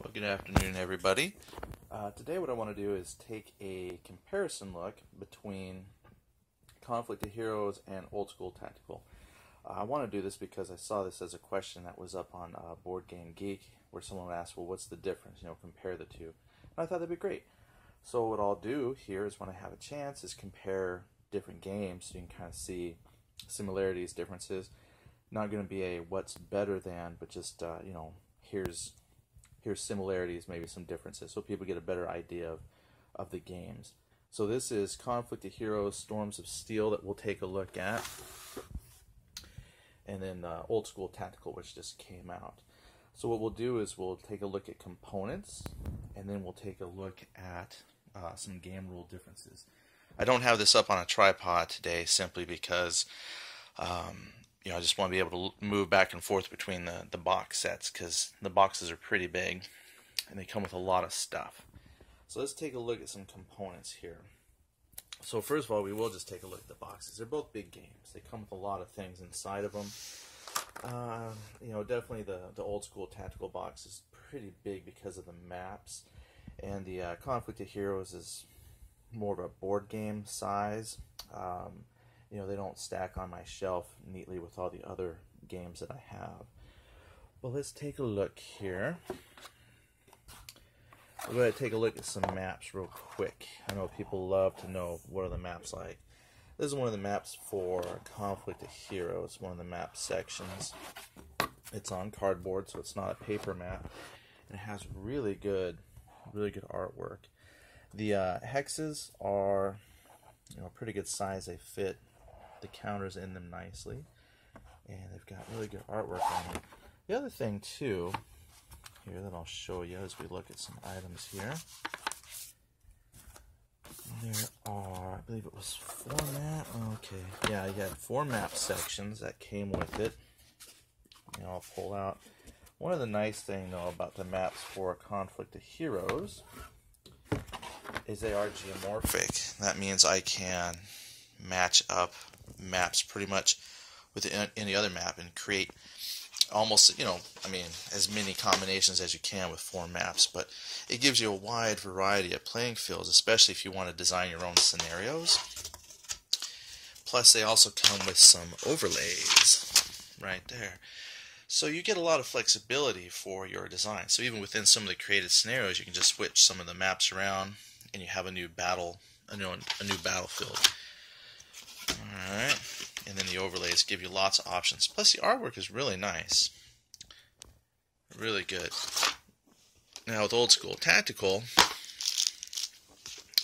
Well, good afternoon, everybody. Today what I want to do is take a comparison look between Conflict of Heroes and Old School Tactical. I want to do this because I saw this as a question that was up on Board Game Geek, where someone asked, well, what's the difference? Compare the two. And I thought that'd be great. So what I'll do here is when I have a chance is compare different games so you can kind of see similarities, differences. Not going to be a what's better than, but just, here's similarities, maybe some differences, so people get a better idea of the games. So this is Conflict of Heroes, Storms of Steel that we'll take a look at. And then Old School Tactical, which just came out. So what we'll do is we'll take a look at components, and then we'll take a look at some game rule differences. I don't have this up on a tripod today simply because I just want to be able to move back and forth between the box sets because the boxes are pretty big and they come with a lot of stuff. So let's take a look at some components here. So first of all, we will just take a look at the boxes. They're both big games. They come with a lot of things inside of them. Definitely the Old School Tactical box is pretty big because of the maps, and the Conflict of Heroes is more of a board game size. They don't stack on my shelf neatly with all the other games that I have. Well, let's take a look here. We're going to take a look at some maps real quick. I know people love to know what are the maps like. This is one of the maps for Conflict of Heroes, one of the map sections. It's on cardboard, so it's not a paper map. And it has really good artwork. The hexes are pretty good size. They fit the counters in them nicely, and they've got really good artwork on them. The other thing too here that I'll show you as we look at some items here, there are, I believe it was 4 map. Okay, yeah, you had 4 map sections that came with it. I'll pull out. One of the nice things though about the maps for Conflict of Heroes is they are geomorphic. That means I can match up maps pretty much with any other map and create almost, as many combinations as you can with 4 maps. But it gives you a wide variety of playing fields, especially if you want to design your own scenarios. Plus, they also come with some overlays right there. So you get a lot of flexibility for your design. So even within some of the created scenarios, you can just switch some of the maps around, and you have a new battle, a new battlefield. Alright, and then the overlays give you lots of options. Plus the artwork is really nice. Really good. Now with Old School Tactical,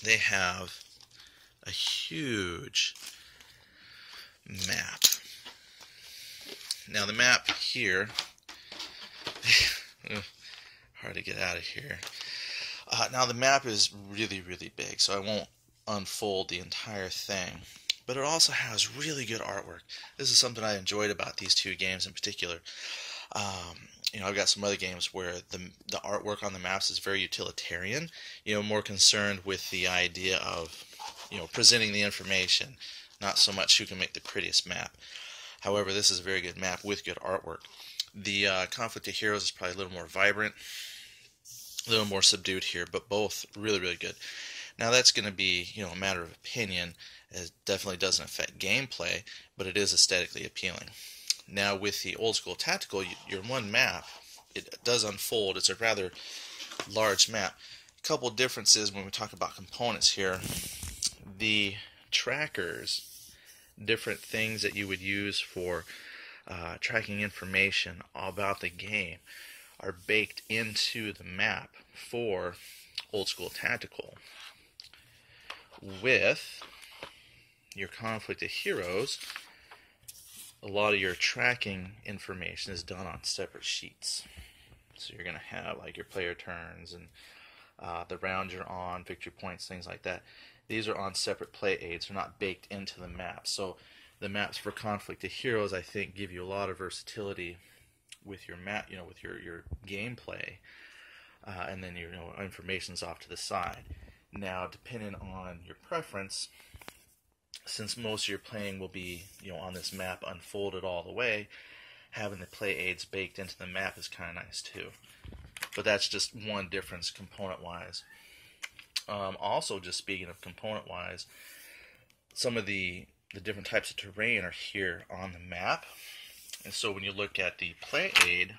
they have a huge map. Now the map here, hard to get out of here. Now the map is really big, so I won't unfold the entire thing. But it also has really good artwork. This is something I enjoyed about these 2 games in particular. I've got some other games where the artwork on the maps is very utilitarian. More concerned with the idea of, presenting the information, not so much who can make the prettiest map. However, this is a very good map with good artwork. The Conflict of Heroes is probably a little more vibrant, a little more subdued here, but both really good. Now that's going to be, a matter of opinion. It definitely doesn't affect gameplay, but it is aesthetically appealing. Now with the Old School Tactical, your one map, it does unfold. It's a rather large map. A couple differences when we talk about components here. The trackers, different things that you would use for tracking information about the game, are baked into the map for Old School Tactical. With your Conflict of Heroes, a lot of your tracking information is done on separate sheets. So you're going to have like your player turns and the round you're on, victory points, things like that. These are on separate play aids. They're not baked into the map. So the maps for Conflict of Heroes, I think, give you a lot of versatility with your map, with your gameplay, and then your information's off to the side. Now, depending on your preference, since most of your playing will be, on this map unfolded all the way, having the play aids baked into the map is kind of nice too. but that's just one difference component-wise. Also, just speaking of component-wise, some of the different types of terrain are here on the map. And so when you look at the play aid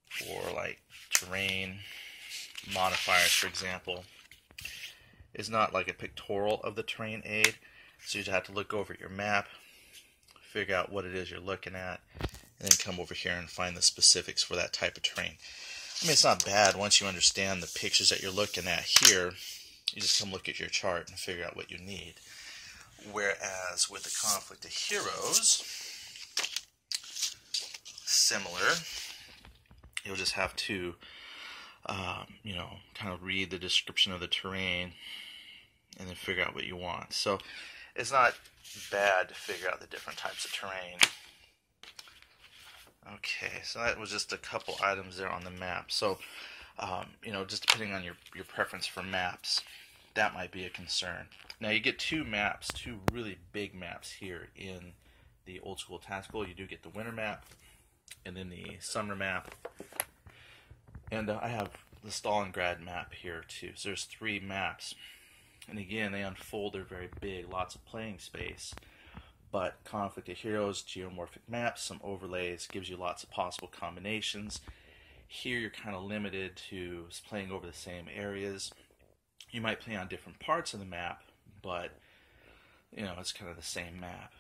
for like terrain modifiers, for example, is not like a pictorial of the terrain aid. So you just have to look over at your map, figure out what it is you're looking at, and then come over here and find the specifics for that type of terrain. I mean, it's not bad once you understand the pictures that you're looking at here. You just come look at your chart and figure out what you need. Whereas with the Conflict of Heroes, similar. You'll just have to, kind of read the description of the terrain and then figure out what you want. So it's not bad to figure out the different types of terrain. Okay, so that was just a couple items there on the map. So, just depending on your preference for maps, that might be a concern. Now you get two really big maps here in the Old School Tactical. You do get the winter map and then the summer map. And I have the Stalingrad map here too. So there's 3 maps. And again, they unfold, they're very big, lots of playing space. But Conflict of Heroes, geomorphic maps, some overlays, gives you lots of possible combinations. Here you're kind of limited to playing over the same areas. You might play on different parts of the map, but it's kind of the same map.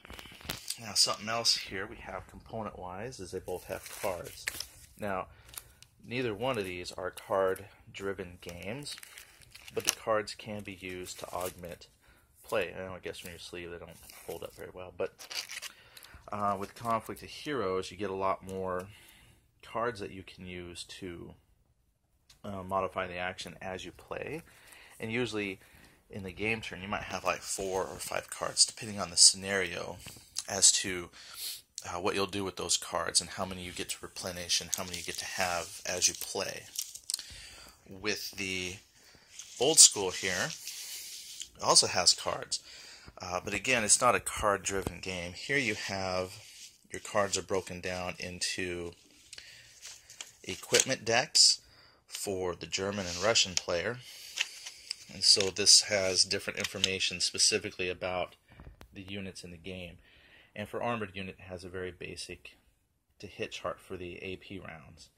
Now something else here we have component-wise is they both have cards. Now, neither one of these are card-driven games, but the cards can be used to augment play. I guess from your sleeve they don't hold up very well, but with Conflict of Heroes you get a lot more cards that you can use to modify the action as you play. And usually in the game turn you might have like 4 or 5 cards depending on the scenario as to what you'll do with those cards and how many you get to replenish and how many you get to have as you play. With the Old School here, it also has cards, but again, it's not a card-driven game. Here you have your cards are broken down into equipment decks for the German and Russian player, and so this has different information specifically about the units in the game. And for Armored Unit, it has a very basic to hit chart for the AP rounds.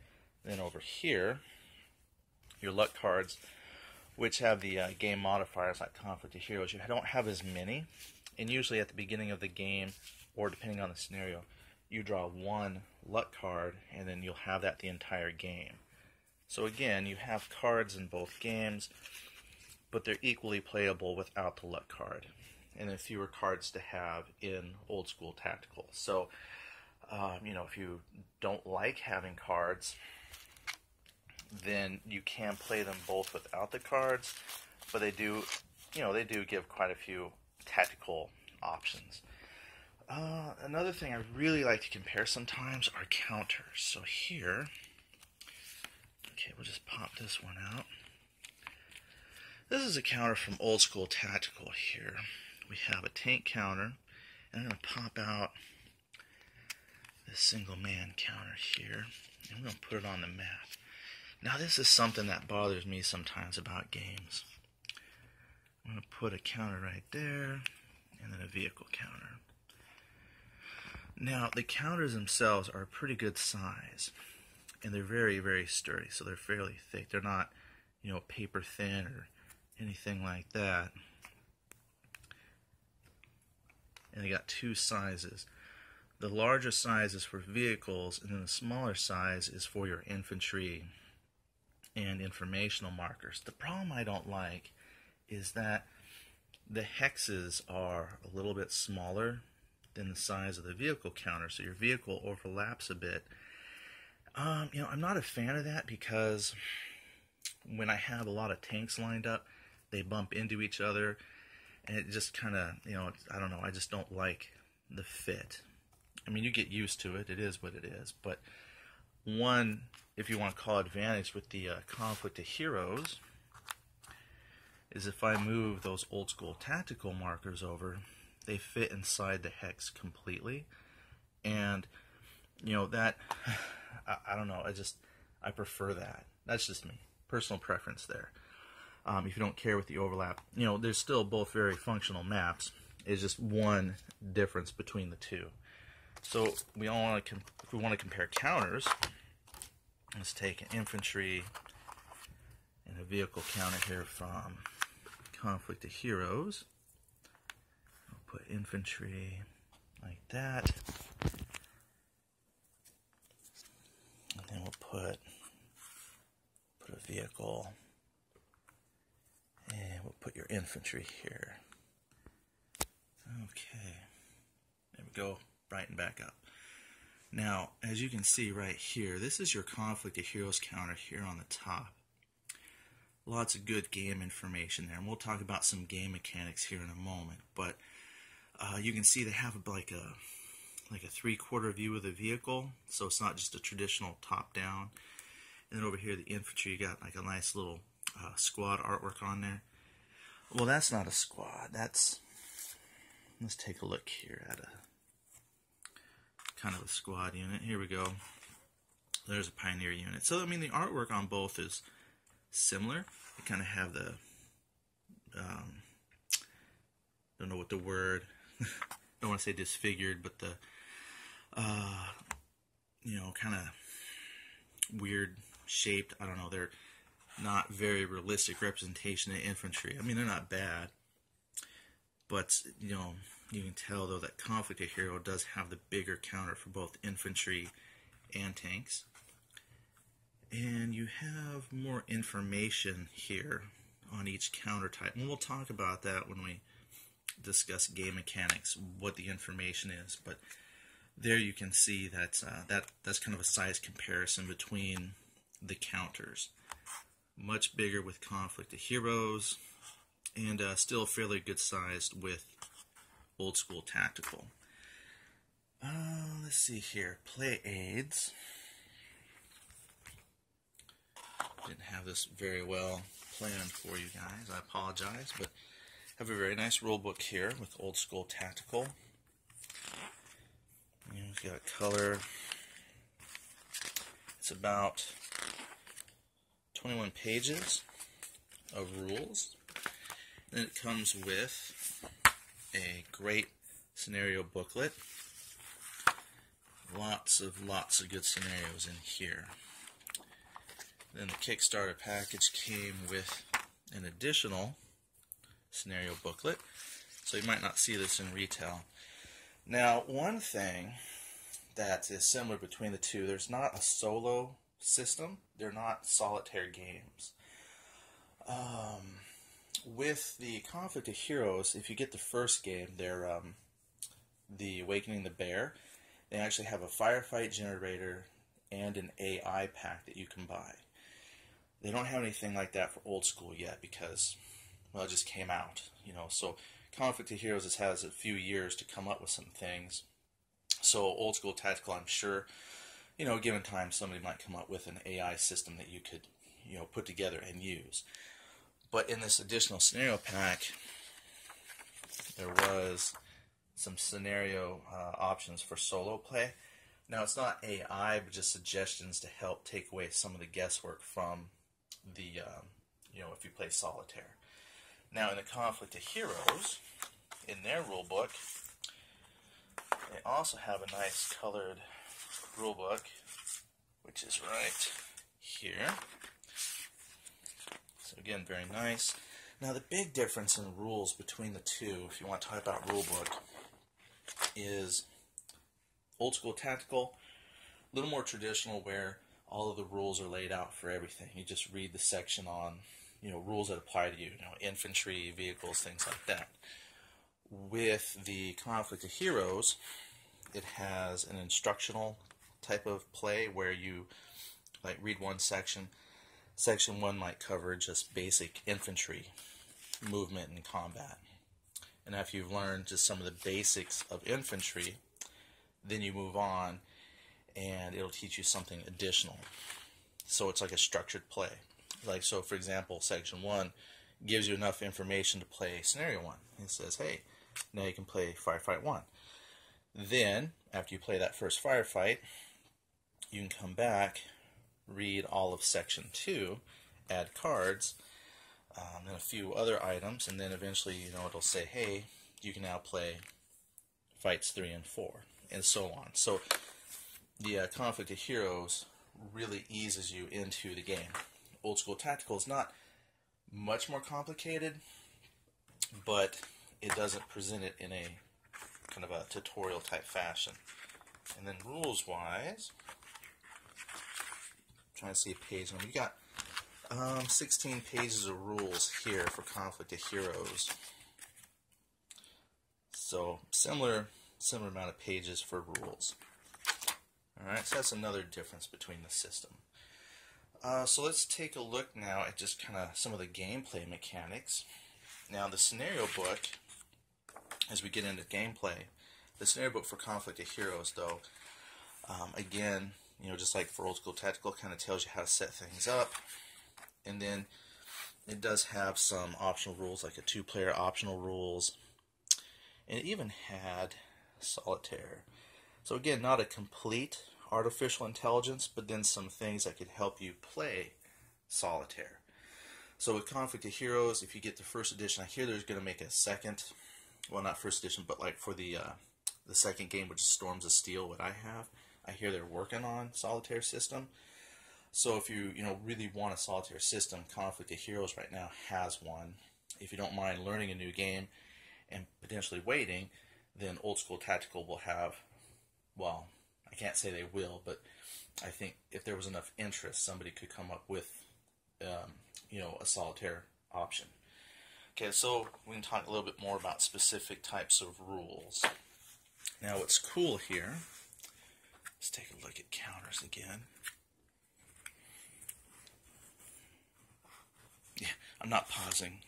Then over here, your luck cards, which have the game modifiers like Conflict of Heroes. You don't have as many, and usually at the beginning of the game, or depending on the scenario, you draw 1 luck card, and then you'll have that the entire game. So again, you have cards in both games, but they're equally playable without the luck card, and then fewer cards to have in Old School Tactical. So, if you don't like having cards, then you can play them both without the cards, but they do give quite a few tactical options. Another thing I really like to compare sometimes are counters. So here, okay, we'll just pop this one out. This is a counter from Old School Tactical here. We have a tank counter, and I'm going to pop out this single man counter here, and I'm going to put it on the map. Now this is something that bothers me sometimes about games. I'm going to put a counter right there, and then a vehicle counter. Now the counters themselves are a pretty good size, and they're very, very sturdy, so they're fairly thick. They're not, paper thin or anything like that. And they got 2 sizes. The larger size is for vehicles, and then the smaller size is for your infantry and informational markers. The problem I don't like is that the hexes are a little bit smaller than the size of the vehicle counter, so your vehicle overlaps a bit. I'm not a fan of that because when I have a lot of tanks lined up, they bump into each other, and it just kind of, I don't know, I just don't like the fit. I mean, you get used to it, it is what it is, but one, if you want to call advantage with the Conflict of Heroes, is if I move those Old School Tactical markers over, they fit inside the hex completely, and, that, I don't know, I prefer that. That's just me. Personal preference there. If you don't care with the overlap, there's still both very functional maps. It's just one difference between the two. So if we want to compare counters, let's take an infantry and a vehicle counter here from Conflict of Heroes. We'll put infantry like that. And then we'll put a vehicle. And we'll put your infantry here. Okay. There we go. Brighten back up. Now, as you can see right here, this is your Conflict of Heroes counter here on the top. Lots of good game information there, and we'll talk about some game mechanics here in a moment. But you can see they have like a 3/4 view of the vehicle, so it's not just a traditional top-down. And then over here, the infantry, you got like a nice little squad artwork on there. Well, that's not a squad. Let's take a look here at a kind of a squad unit. Here we go. There's a pioneer unit. So, I mean, the artwork on both is similar. They kind of have the, don't know what the word, don't want to say disfigured, but the, kind of weird shaped, I don't know, they're not very realistic representation of infantry. I mean, they're not bad, but, you can tell, though, that Conflict of Heroes does have the bigger counter for both infantry and tanks. And you have more information here on each counter type. And we'll talk about that when we discuss game mechanics, what the information is. But there you can see that's kind of a size comparison between the counters. Much bigger with Conflict of Heroes, and still fairly good sized with Old School Tactical. Let's see here. Play aids. Didn't have this very well planned for you guys. I apologize, but have a very nice rule book here with Old School Tactical. You've got color. It's about 21 pages of rules. Then it comes with a great scenario booklet. Lots of good scenarios in here. Then the Kickstarter package came with an additional scenario booklet, so you might not see this in retail. Now, one thing that is similar between the two, there's not a solo system. They're not solitaire games. With the Conflict of Heroes, if you get the first game, they're the Awakening the Bear. They actually have a firefight generator and an AI pack that you can buy. They don't have anything like that for Old School yet because, well, it just came out, So Conflict of Heroes has a few years to come up with some things. So Old School Tactical, I'm sure, given time, somebody might come up with an AI system that you could, put together and use. But in this additional scenario pack, there was some scenario options for solo play. Now, it's not AI, but just suggestions to help take away some of the guesswork from the, if you play solitaire. Now, in the Conflict of Heroes, in their rule book, they also have a nice colored rule book, which is right here. So again, very nice. Now, the big difference in rules between the two, if you want to talk about rule book, is Old School Tactical, a little more traditional, where all of the rules are laid out for everything. You just read the section on, rules that apply to you, infantry, vehicles, things like that. With the Conflict of Heroes, it has an instructional type of play where you read one section. Section 1 might cover just basic infantry movement and combat. And after you've learned just some of the basics of infantry, then you move on and it'll teach you something additional. So it's like a structured play. So for example, Section 1 gives you enough information to play Scenario 1. It says, hey, now you can play Firefight 1. Then, after you play that first firefight, you can come back, read all of section 2, add cards, and a few other items, and then eventually, it'll say, hey, you can now play fights 3 and 4, and so on. So the Conflict of Heroes really eases you into the game. Old School Tactical is not much more complicated, but it doesn't present it in a kind of a tutorial type fashion. And then rules wise, trying to see a page number. You got 16 pages of rules here for Conflict of Heroes. So similar amount of pages for rules. Alright, so that's another difference between the system. So let's take a look now at just kind of some of the gameplay mechanics. Now the scenario book, as we get into gameplay, the scenario book for Conflict of Heroes, though, again, just like for Old School Tactical, kind of tells you how to set things up. And then it does have some optional rules, like a 2-player optional rules. And it even had solitaire. So again, not a complete artificial intelligence, but then some things that could help you play solitaire. So with Conflict of Heroes, if you get the first edition, I hear there's going to make a second, well, not first edition, but like for the second game, which is Storms of Steel, what I have, I hear they're working on solitaire system. So if you really want a solitaire system, Conflict of Heroes right now has one. If you don't mind learning a new game and potentially waiting, then Old School Tactical will have, well, I can't say they will, but I think if there was enough interest, somebody could come up with, a solitaire option. Okay, so we can talk a little bit more about specific types of rules. Now, what's cool here, let's take a look at counters again. Yeah, I'm not pausing.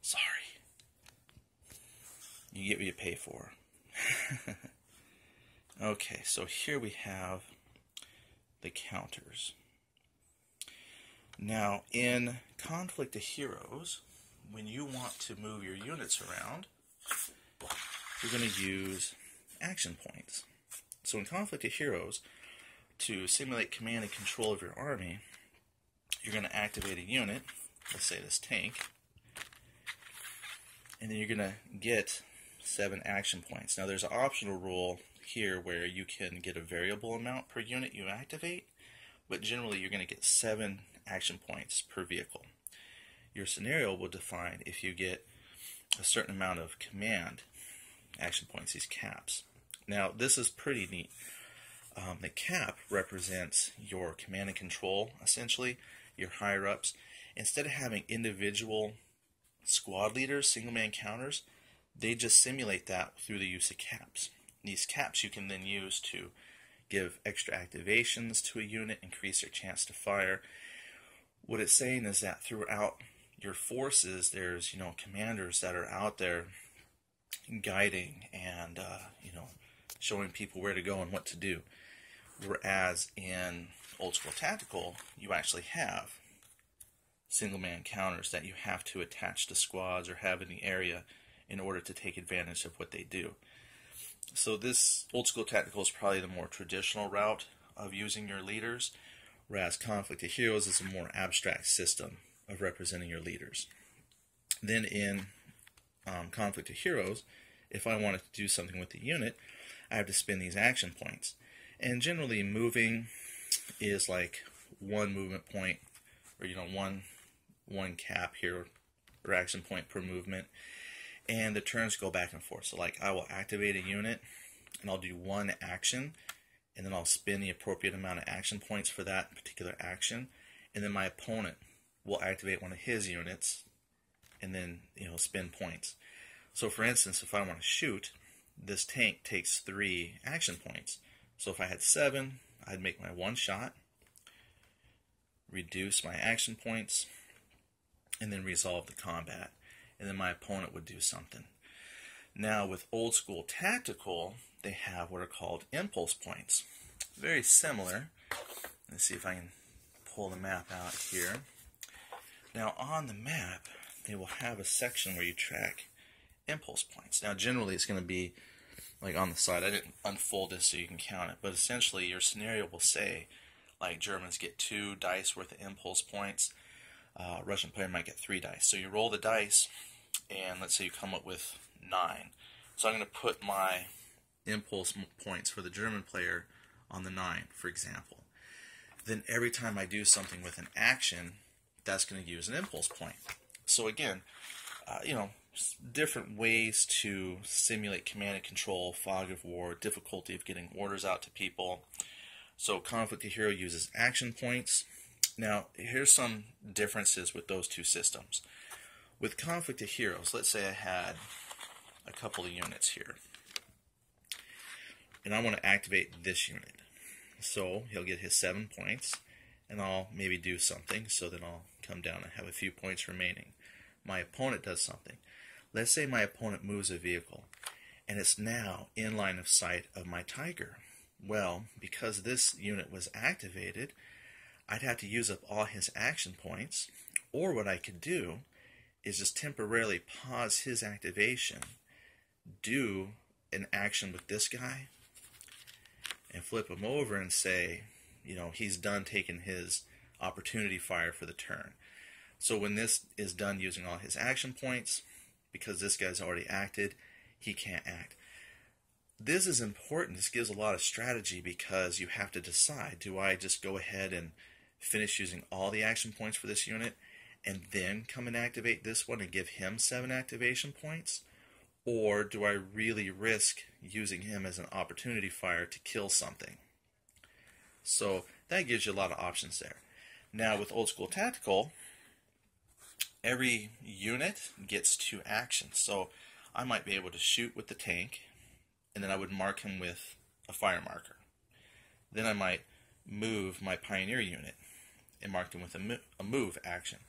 Sorry. You get what you pay for. Okay, so here we have the counters. Now, in Conflict of Heroes, when you want to move your units around, you're going to use action points. So in Conflict of Heroes, to simulate command and control of your army, you're going to activate a unit, let's say this tank, and then you're going to get 7 action points. Now there's an optional rule here where you can get a variable amount per unit you activate, but generally you're going to get 7 action points per vehicle. Your scenario will define if you get a certain amount of command action points, these caps. Now this is pretty neat. The cap represents your command and control, essentially, your higher-ups. Instead of having individual squad leaders, single-man counters, they just simulate that through the use of caps. These caps you can then use to give extra activations to a unit, increase their chance to fire. What it's saying is that throughout your forces, there's commanders that are out there guiding and showing people where to go and what to do. Whereas in Old School Tactical, you actually have single-man counters that you have to attach to squads or have in the area in order to take advantage of what they do. So this Old School Tactical is probably the more traditional route of using your leaders, whereas Conflict of Heroes is a more abstract system of representing your leaders. Then in Conflict of Heroes, if I wanted to do something with the unit, I have to spend these action points. And generally moving is like 1 movement point, or one cap here, or action point per movement. And the turns go back and forth. So like I will activate a unit and I'll do 1 action, and then I'll spend the appropriate amount of action points for that particular action, and then my opponent will activate one of his units and then spend points. So for instance, if I want to shoot, this tank takes 3 action points. So if I had 7, I'd make my 1 shot, reduce my action points, and then resolve the combat. And then my opponent would do something. Now with Old School Tactical, they have what are called impulse points. Very similar. Let's see if I can pull the map out here. Now on the map, they will have a section where you track impulse points. Now generally it's going to be like on the side. I didn't unfold this so you can count it, but essentially your scenario will say Like Germans get 2 dice worth of impulse points. Russian player might get 3 dice. So you roll the dice, and let's say you come up with 9. So I'm going to put my impulse points for the German player on the 9, for example. Then every time I do something with an action, that's going to use an impulse point. So again, different ways to simulate command and control, fog of war, difficulty of getting orders out to people. So Conflict of Hero uses action points. Now, here's some differences with those two systems. With Conflict of Heroes, let's say I had a couple of units here, and I want to activate this unit. So he'll get his 7 points, and I'll maybe do something, so then I'll come down and have a few points remaining. My opponent does something. Let's say my opponent moves a vehicle, and it's now in line of sight of my Tiger. Well, because this unit was activated, I'd have to use up all his action points, or what I could do is just temporarily pause his activation, do an action with this guy, and flip him over and say, he's done taking his opportunity fire for the turn. So when this is done using all his action points, because this guy's already acted, he can't act. This is important. This gives a lot of strategy because you have to decide, do I just go ahead and finish using all the action points for this unit and then come and activate this one and give him 7 activation points? Or do I really risk using him as an opportunity fire to kill something? So that gives you a lot of options there. Now with Old School Tactical, every unit gets 2 actions. So I might be able to shoot with the tank, and then I would mark him with a fire marker. Then I might move my Pioneer unit and mark him with a move action.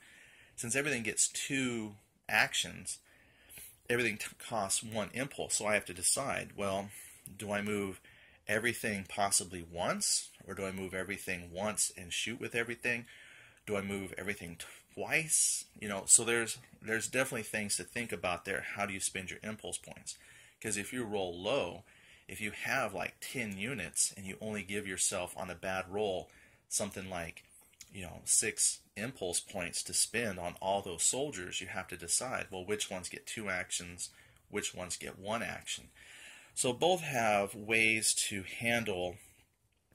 Since everything gets 2 actions, everything costs 1 impulse, so I have to decide, well, do I move everything possibly once, or do I move everything once and shoot with everything? Do I move everything twice? So there's definitely things to think about there. How do you spend your impulse points? Because if you roll low, if you have like 10 units and you only give yourself on a bad roll something like 6 impulse points to spend on all those soldiers, you have to decide, well, which ones get 2 actions, which ones get 1 action. So both have ways to handle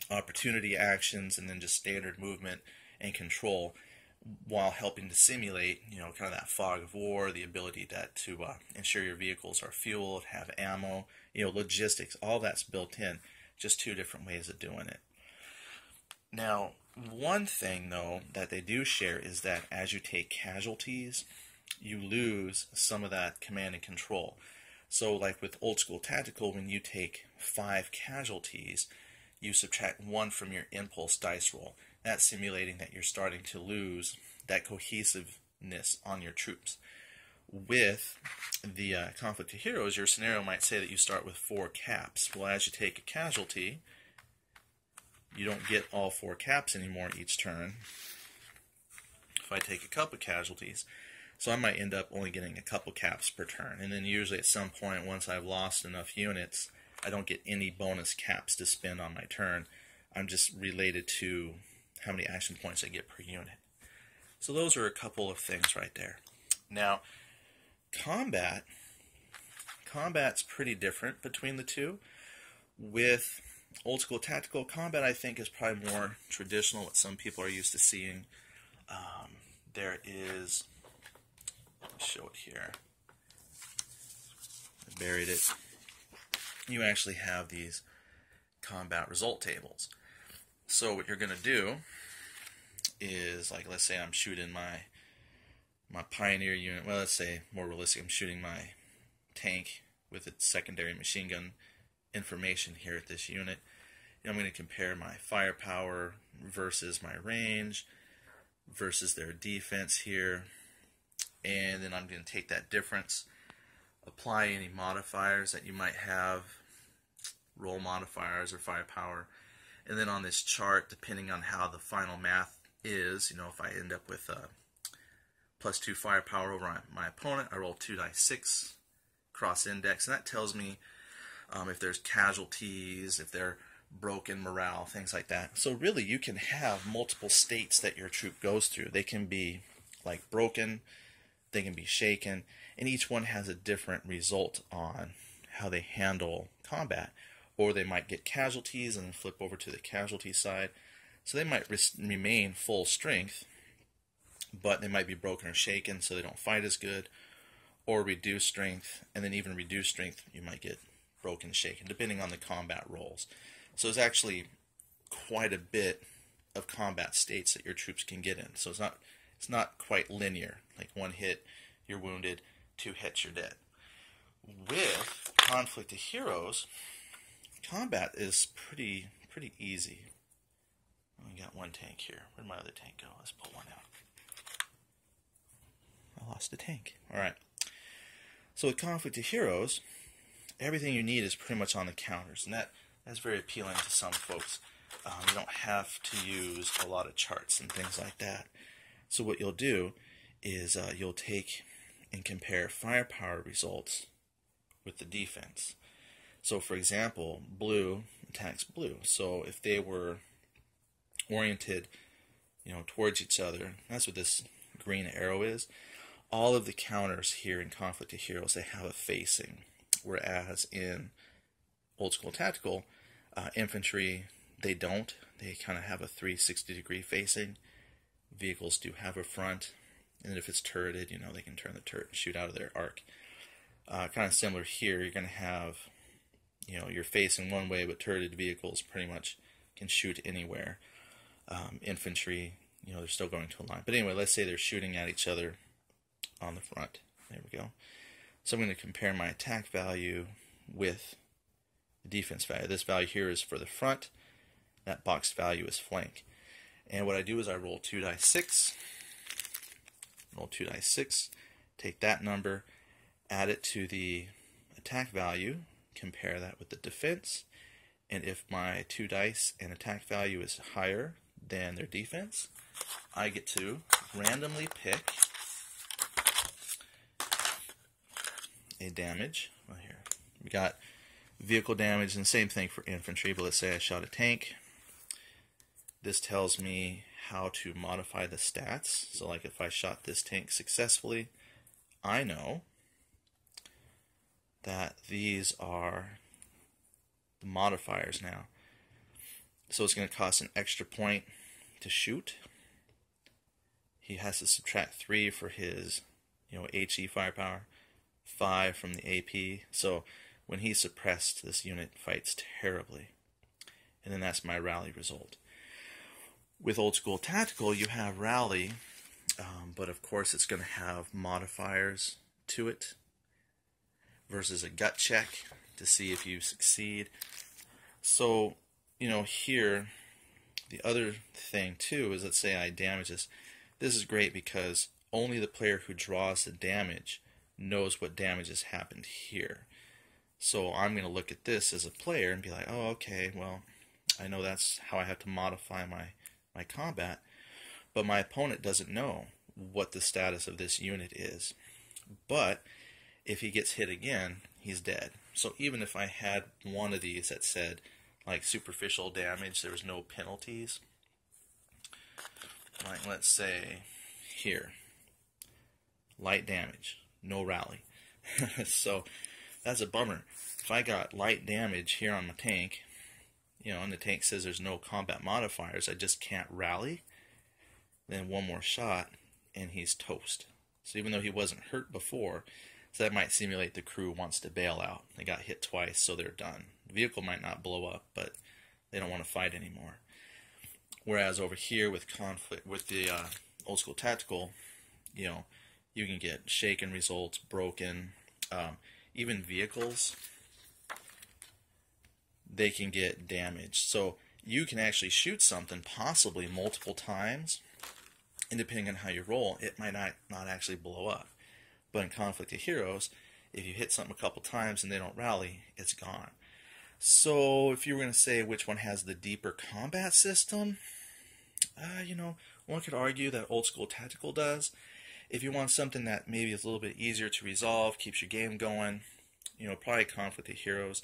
opportunity actions and then just standard movement and control, while helping to simulate, kind of that fog of war, the ability to ensure your vehicles are fueled, have ammo, logistics, all that's built in. Just 2 different ways of doing it. Now, one thing, though, that they do share is that as you take casualties, you lose some of that command and control. So, like with Old School Tactical, when you take 5 casualties, you subtract 1 from your impulse dice roll. That's simulating that you're starting to lose that cohesiveness on your troops. With the Conflict of Heroes, your scenario might say that you start with 4 caps. Well, as you take a casualty, you don't get all 4 caps anymore each turn. If I take a couple casualties, so I might end up only getting a couple caps per turn. And then usually at some point, once I've lost enough units, I don't get any bonus caps to spend on my turn. I'm just related to how many action points I get per unit. So those are a couple of things right there. Now, combat's pretty different between the two. With Old School Tactical, combat I think is probably more traditional, what some people are used to seeing. There is, let me show it here. I buried it. You actually have these combat result tables. So what you're going to do is, like, let's say I'm shooting my Pioneer unit. Well, let's say, more realistic, I'm shooting my tank with its secondary machine gun information here at this unit. I'm going to compare my firepower versus my range versus their defense here. And then I'm going to take that difference, apply any modifiers that you might have, roll modifiers or firepower. And then on this chart, depending on how the final math is, if I end up with +2 firepower over my opponent, I roll 2 dice 6 cross index, and that tells me if there's casualties, if they're broken morale, things like that. So really, you can have multiple states that your troop goes through. They can be like broken, they can be shaken, and each one has a different result on how they handle combat. Or they might get casualties and then flip over to the casualty side. So they might remain full strength, but they might be broken or shaken so they don't fight as good. Or reduced strength, and then even reduced strength, you might get broken, shaken, depending on the combat roles. So there's actually quite a bit of combat states that your troops can get in. So it's not quite linear. Like one hit, you're wounded, 2 hits, you're dead. With Conflict of Heroes, combat is pretty easy. We got one tank here. Where'd my other tank go? Let's pull one out. I lost a tank. Alright. So with Conflict of Heroes, everything you need is pretty much on the counters, and that's very appealing to some folks. You don't have to use a lot of charts and things like that. So what you'll do is you'll take and compare firepower results with the defense. So for example, blue attacks blue. So if they were oriented, towards each other, that's what this green arrow is. All of the counters here in Conflict of Heroes, they have a facing. Whereas in Old School Tactical, infantry, they don't. They kind of have a 360-degree facing. Vehicles do have a front. And if it's turreted, they can turn the turret and shoot out of their arc. Kind of similar here, you're going to have, you're facing one way, but turreted vehicles pretty much can shoot anywhere. Infantry, they're still going to a line. But anyway, let's say they're shooting at each other on the front. There we go. So I'm going to compare my attack value with the defense value. This value here is for the front. That boxed value is flank. And what I do is I roll 2 dice 6. Roll 2 dice 6. Take that number, add it to the attack value, compare that with the defense, and if my 2 dice and attack value is higher than their defense, I get to randomly pick a damage. Well, here we got vehicle damage, and same thing for infantry, but let's say I shot a tank. This tells me how to modify the stats. So like if I shot this tank successfully, I know that these are the modifiers now. So it's going to cost an extra point to shoot. He has to subtract 3 for his, HE firepower, 5 from the AP. So when he's suppressed, this unit fights terribly. And then that's my rally result. With Old School Tactical, you have rally, but of course it's going to have modifiers to it versus a gut check to see if you succeed. So, here, the other thing too is, let's say I damage this. This is great because only the player who draws the damage knows what damage has happened here. So I'm going to look at this as a player and be like, oh, okay, well, I know that's how I have to modify my combat, but my opponent doesn't know what the status of this unit is. But if he gets hit again, he's dead. So even if I had one of these that said like superficial damage, there was no penalties, like let's say here, light damage, no rally. So that's a bummer. If I got light damage here on my tank, and the tank says there's no combat modifiers, I just can't rally, then one more shot and he's toast. So even though he wasn't hurt before, so that might simulate the crew wants to bail out. They got hit twice, so they're done. The vehicle might not blow up, but they don't want to fight anymore. Whereas over here with conflict, with the Old School Tactical, you can get shaken results, broken, even vehicles, they can get damaged. So you can actually shoot something possibly multiple times, and depending on how you roll, it might not actually blow up. But in Conflict of Heroes, if you hit something a couple times and they don't rally, it's gone. So if you were going to say which one has the deeper combat system, one could argue that Old School Tactical does. If you want something that maybe is a little bit easier to resolve, keeps your game going, probably Conflict of Heroes.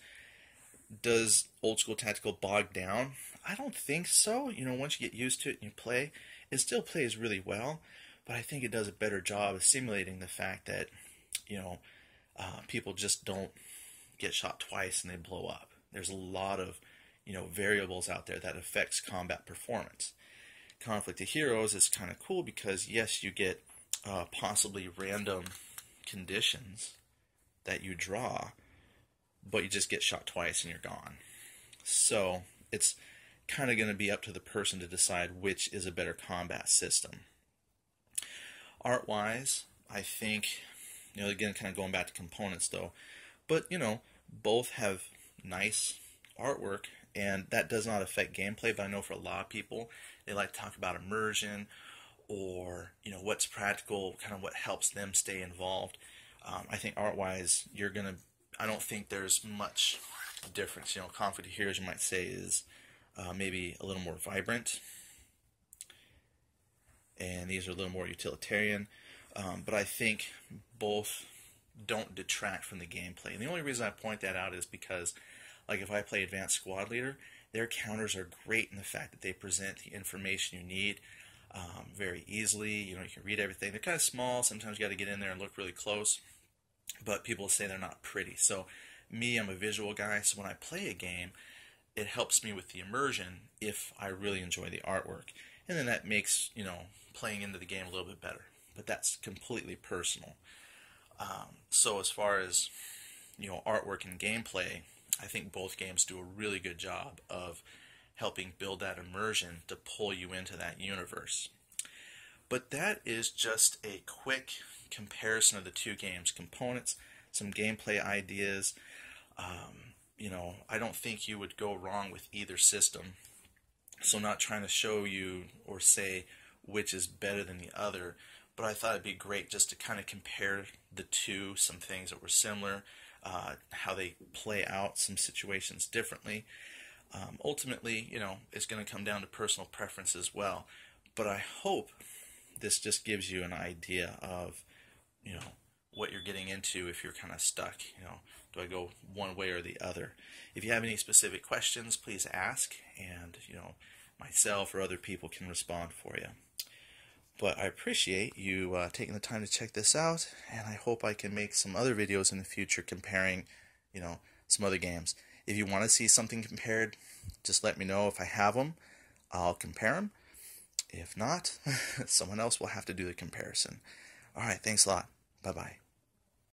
Does old school tactical bog down? I don't think so. Once you get used to it and you play, it still plays really well, but I think it does a better job of simulating the fact that, people just don't get shot twice and they blow up. There's a lot of, variables out there that affects combat performance. Conflict of Heroes is kind of cool because, yes, you get possibly random conditions that you draw, but you just get shot twice and you're gone. So it's kind of going to be up to the person to decide which is a better combat system. Art-wise, I think, again, kind of going back to components though, but, both have nice artwork, and that does not affect gameplay, but I know for a lot of people, they like to talk about immersion or, what's practical, kind of what helps them stay involved. I think art-wise, I don't think there's much difference. Conflict of Heroes, you might say, is maybe a little more vibrant, and these are a little more utilitarian, but I think both don't detract from the gameplay. And the only reason I point that out is because, like, if I play Advanced Squad Leader, their counters are great in the fact that they present the information you need very easily. You can read everything. They're kind of small. Sometimes you got to get in there and look really close, but people say they're not pretty. So me, I'm a visual guy, so when I play a game, it helps me with the immersion if I really enjoy the artwork. And then that makes, playing into the game a little bit better. But that's completely personal. So as far as, artwork and gameplay, I think both games do a really good job of helping build that immersion to pull you into that universe. But that is just a quick comparison of the two games' components, some gameplay ideas. I don't think you would go wrong with either system. So I'm not trying to show you or say which is better than the other, but I thought it'd be great just to kind of compare the two, some things that were similar, how they play out some situations differently. Ultimately, it's going to come down to personal preference as well. But I hope this just gives you an idea of, what you're getting into if you're kind of stuck. Do I go one way or the other? If you have any specific questions, please ask, and, myself or other people can respond for you. But I appreciate you taking the time to check this out, and I hope I can make some other videos in the future comparing, some other games. If you want to see something compared, just let me know. If I have them, I'll compare them. If not, someone else will have to do the comparison. Alright, thanks a lot. Bye-bye.